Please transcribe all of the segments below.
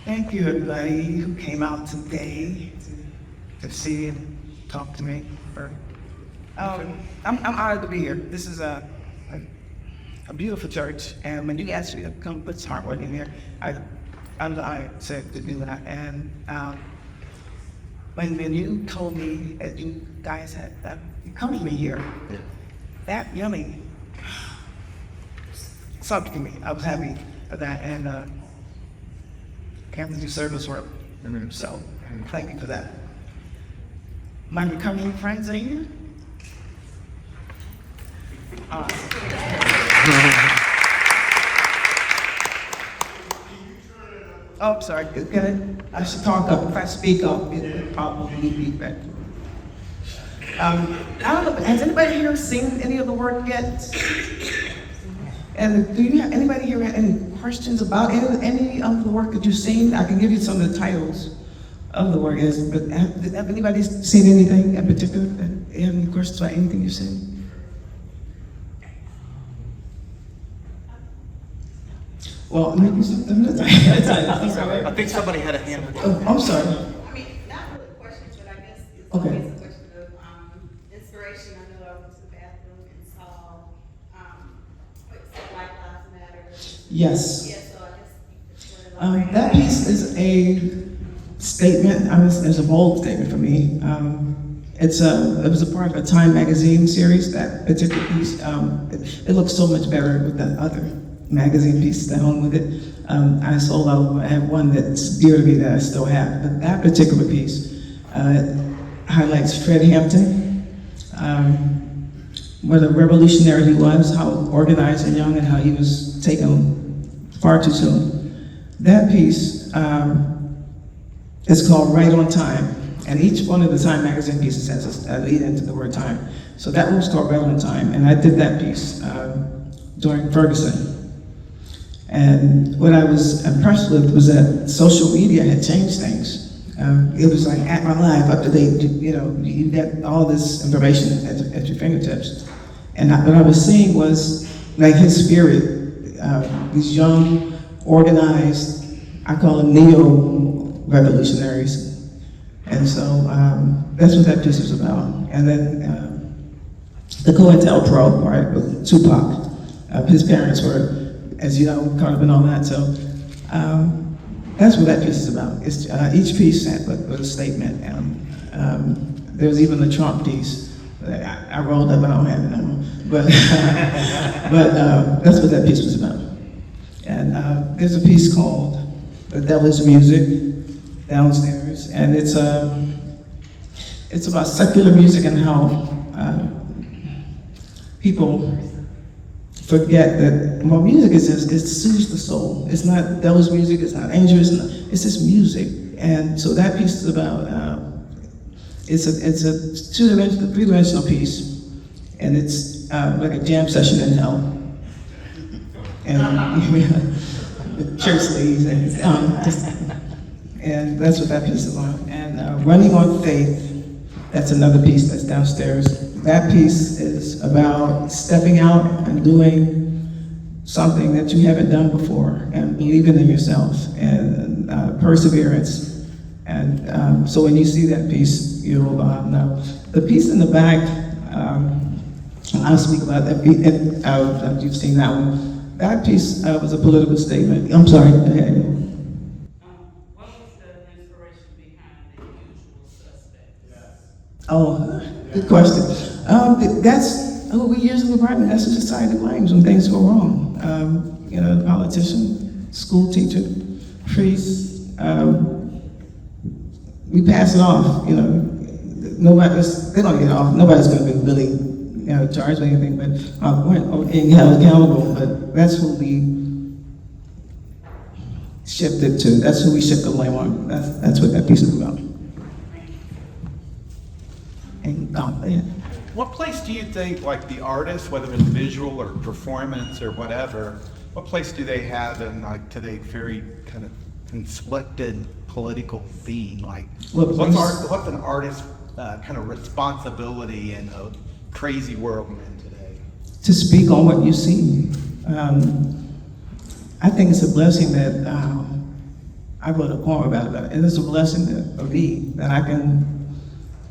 Thank you, everybody who came out today to see and talk to me. I'm honored to be here. This is a beautiful church, and when you asked me to come put some hard work in here, I said to do that. And when you told me that you guys had come to me here, that really something to me. I was happy for that, and came to do service work. So thank you for that. My recovering friends are here. Oh, I'm sorry. Good. I should talk up. If I speak up, it would probably be better. I don't know. Has anybody here seen any of the work yet? And do you have anybody here have any questions about any of the work that you've seen? I can give you some of the titles of the work. But have anybody seen anything in particular? Have any questions about anything you've seen? Well, maybe something. I think somebody had a hand. Oh, I'm sorry. I mean, not really questions, but I guess it's Okay. always a question of inspiration. I know I went to the bathroom and saw Black Lives Matter. Yes. Yeah, so I guess That piece is a statement. It's a bold statement for me. It was a part of a Time magazine series. That particular piece, it looks so much better with the other magazine piece that hung with it. I have one that's dear to me that I still have. But that particular piece highlights Fred Hampton, what a revolutionary he was, how organized and young, and how he was taken far too soon. That piece is called Right on Time, and each one of the Time magazine pieces has a lead into the word time. So that one was called Right on Time, and I did that piece during Ferguson. And what I was impressed with was that social media had changed things. It was like at my life, up to date, you get all this information at your fingertips. And what I was seeing was like his spirit, these young, organized, I call them neo-revolutionaries. And so that's what that piece was about. And then the COINTELPRO part with Tupac, his parents were, as you know, caught up in all that. So that's what that piece is about. It's, each piece had a statement. And there was even the Trump piece. I rolled up, I don't have it anymore. But, that's what that piece was about. And there's a piece called The Devil's Music downstairs. And it's about secular music and how people forget that, well, music it soothes the soul. It's not devil's music, it's not angel, it's just music. And so that piece is about, it's a three-dimensional piece, and it's like a jam session in hell. And church leads, and that's what that piece is about. And Running on Faith, that's another piece that's downstairs. That piece is about stepping out and doing something that you haven't done before, and believing in yourself, and perseverance. And so when you see that piece, you'll know. The piece in the back, I'll speak about that. You've seen that one. That piece was a political statement. I'm sorry, go ahead. what was the inspiration behind The Usual Suspect? Oh, good question. That's who we use in the department. That's what society blames when things go wrong. Politician, school teacher, priest. We pass it off. They're gonna get off. Nobody's gonna be really, charged with anything, but being held accountable. But that's who we shifted to. That's who we shift the blame on. That's what that piece is about. And yeah. What place do you think, like the artist, whether it's visual or performance or whatever, what place do they have in like today's very kind of conflicted political theme? Like, what's an artist's kind of responsibility in a crazy world we're in today? To speak on what you see. I think it's a blessing that I wrote a poem about it, and it's a blessing for me that I can,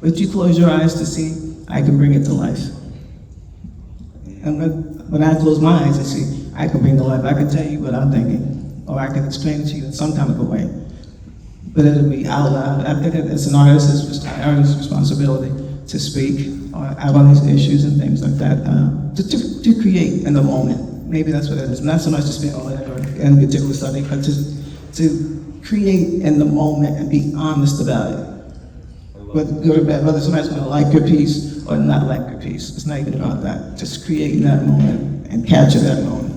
if you close your eyes to see, I can bring it to life. And when I close my eyes to see, I can bring it to life. I can tell you what I'm thinking, or I can explain it to you in some kind of a way. But it'll be out loud. I think it's an artist's responsibility to speak out on these issues and things like that, to create in the moment. Maybe that's what it is. Not so much to speak on it or in a particular study, but to create in the moment and be honest about it. Whether good or bad, whether somebody's going to like your piece or not like your piece. It's not even about that. Just create in that moment and capture that moment.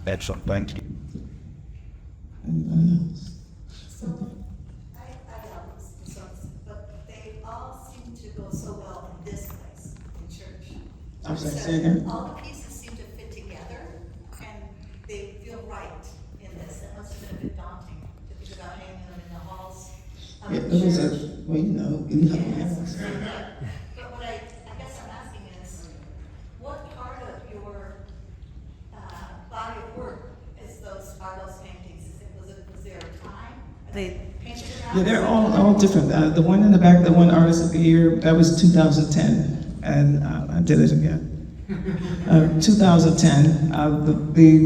Excellent, thank you. Anybody else? So, I have concerns, but they all seem to go so well in this place, in church. I'm sorry, So say again? all the pieces seem to fit together, and they feel right in this. That must have been a bit daunting to think about hanging them in the halls of Yeah, the it was church. well, you know Yes. it's- But what I guess I'm asking is, what part of your body of work are those paintings? Was there a time? Are they painted around? Yeah, they're all different. The one in the back, the one Artist of the Year, that was 2010, and I did it again. 2010, the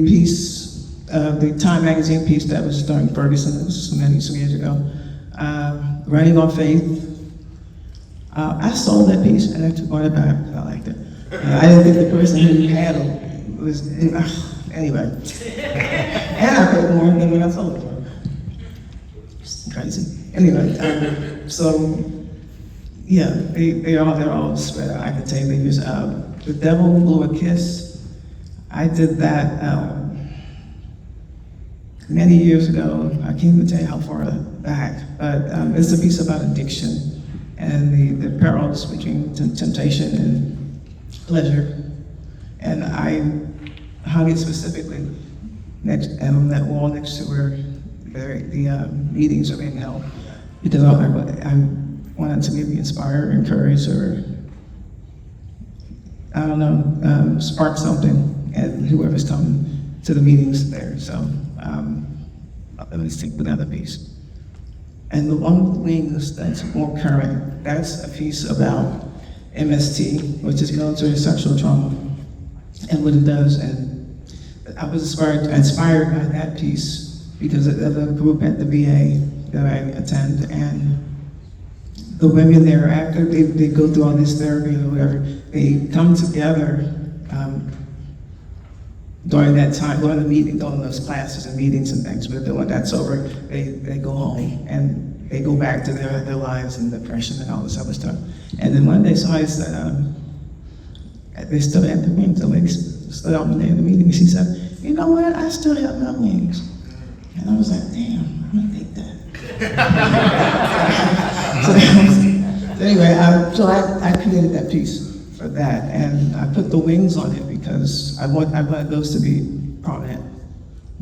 piece, the Time magazine piece that was during Ferguson, it was some years ago, Writing on Faith. I saw that piece and I took it back. I liked it. I didn't think the person who had it was, anyway. And I paid more than when I sold it for. It's crazy. Anyway, so yeah, they're all spread out. I could tell you these. The Devil Blew a Kiss. I did that many years ago. I can't even tell you how far back, but it's a piece about addiction and the parallels between temptation and pleasure. And I hung it specifically on that wall next to where the meetings are being held, because I wanted to maybe inspire, encourage, or I don't know, spark something at whoever's coming to the meetings there. So let me stick with another piece. And the one with wings that's more current, that's a piece about MST, which is military sexual trauma, and what it does. And I was inspired by that piece because of the group at the VA that I attend, and the women there, after they go through all this therapy or whatever, they come together during that time, during the meeting, during those classes and meetings and things. But then when that's over, they go home and they go back to their lives and depression and all this other stuff. And then one day somebody said, they still had the wings. The lady stood out one day in the meeting and she said, you know what, I still have my wings. And I was like, damn, I'm gonna take that. so anyway, I created that piece for that, and I put the wings on it because I wanted those to be prominent.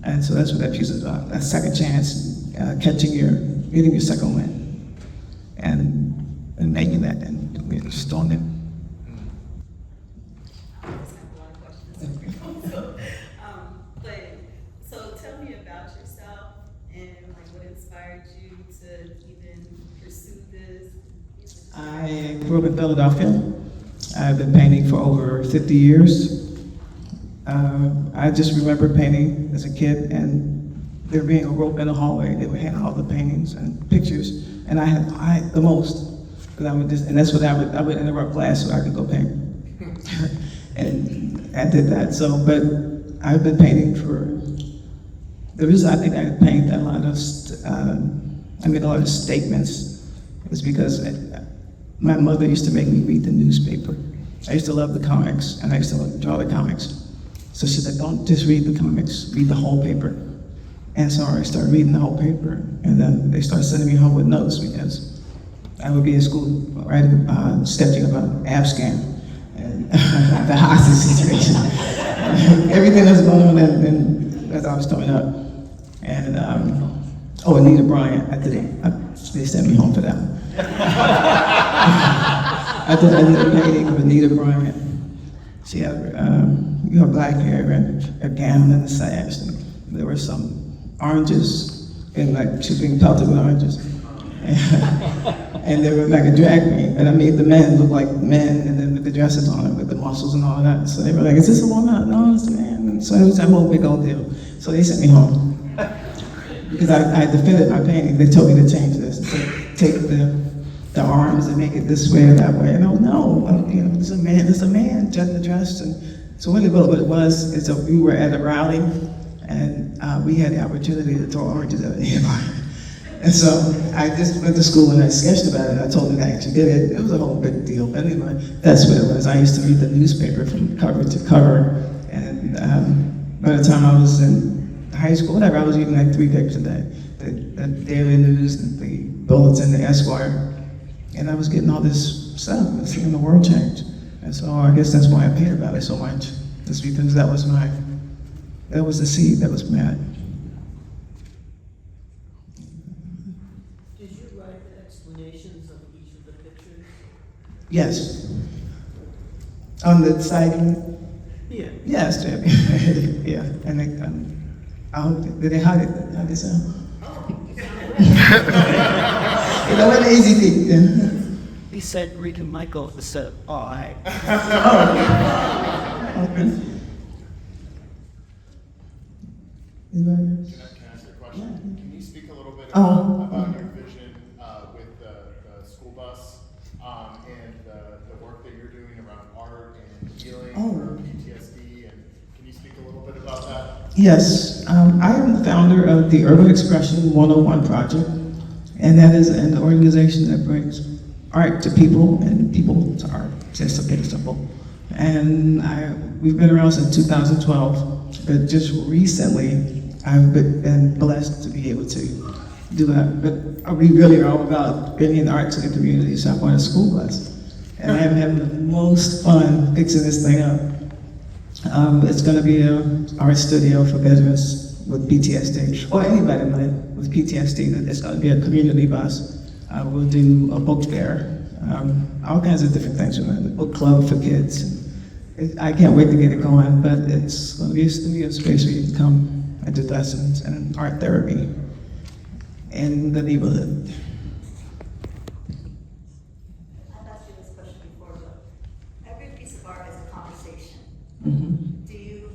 And so that's what that piece is about, that second chance, getting your second win, and making that, and just on it. I just have a lot of questions. So tell me about yourself and like what inspired you to even pursue this. I grew up in Philadelphia. I've been painting for over 50 years. I just remember painting as a kid, and there being a rope in the hallway. They would hang all the paintings and pictures, and I had the most. Because and that's what I would interrupt class so I could go paint. And I did that. So, but I've been painting the reason I think I paint a lot of statements is because my mother used to make me read the newspaper. I used to love the comics, and I used to draw the comics. So she said, don't just read the comics, read the whole paper. And so I started reading the whole paper, and then they started sending me home with notes because I would be in school writing, sketching about Afghan and the hostage situation, everything that's going on as I was coming up. And Anita Bryant, they sent me home for that one. I did a painting of Anita Bryant. She had black hair and a gown and a sash. And there were some oranges and like she was being pelted with oranges. And they were like a drag queen, and I made the men look like men, and then with the dresses on, with the muscles and all of that. So they were like, "Is this a woman?" "No, it's a man." And so it was a whole big old deal. So they sent me home because I defended my painting. They told me to change this, to take the arms and make it this way or that way. And I was, no, you know, it's a man, gender dressed. And so what it was is that we were at a rally, and we had the opportunity to throw oranges at anybody. And so I just went to school and I sketched about it. I told them I actually did it. It was a whole big deal. But anyway, that's what it was. I used to read the newspaper from cover to cover. And by the time I was in high school, whatever, I was reading like 3 papers a day. The Daily News, the Bulletin, the Esquire. And I was getting all this stuff and seeing the world change. And so I guess that's why I paid about it so much. Just because that was the seed that was planted. Did you write explanations of each of the pictures? Yes. On the side. Yeah. Yes, Jimmy. Yeah. And they, did they hide it? How they sound? You know what the easy thing. Yeah. He said, "Read to Michael." Said, "All right." Oh. Okay. Anybody else? Can I ask a question? Can you speak a little bit Oh. about your vision with the school bus and the work that you're doing around art and healing Oh. for PTSD? And can you speak a little bit about that? Yes, I am the founder of the Urban Expression 101 Project, and that is an organization that brings art to people and people to art, just to make it simple. And we've been around since 2012, but just recently I've been blessed to be able to do that. But we really are all about bringing art to the community, so I bought a school bus. And I'm having the most fun fixing this thing up. It's going to be an art studio for veterans with PTSD, or anybody with PTSD. It's going to be a community bus. We'll do a book fair, all kinds of different things. A book club for kids. I can't wait to get it going, but it's going to be a studio space where you can come and do lessons and art therapy in the neighborhood. I've asked you this question before, but every piece of art is a conversation. Mm-hmm. Do you,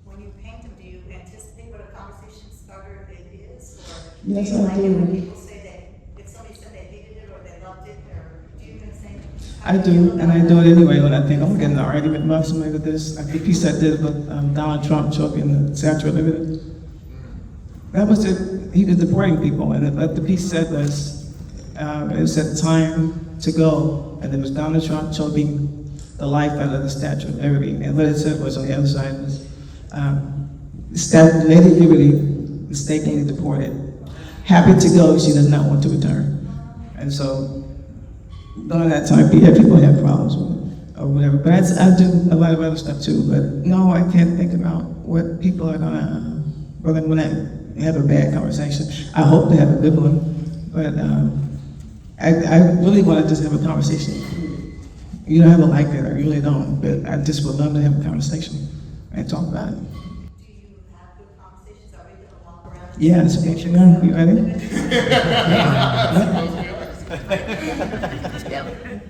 when you paint them, do you anticipate what a conversation starter it is? Or Yes, do you I like it do. when people say if somebody said they hated it or they loved it, or do you do the same? I do, and I do it anyway when I think I'm getting an argument about somebody with this. Like the piece I did with Donald Trump choking the Statue of Liberty. That was it. He was deporting people, and what the piece said was, it said time to go, and it was Donald Trump choking the life out of the Statue of Liberty. And what it said was on the other side was, Lady Liberty mistakenly deported. Happy to go, she does not want to return. And so, during that time, people have problems with it, or whatever. But I do a lot of other stuff too. But no, I can't think about what people are gonna, when I have a bad conversation. I hope they have a good one. But I really want to just have a conversation. You don't have to like that, I really don't. But I just would love to have a conversation and talk about it. Do you have good conversations? Are we gonna walk around? And Yeah, it's a picture now. You ready? Yeah.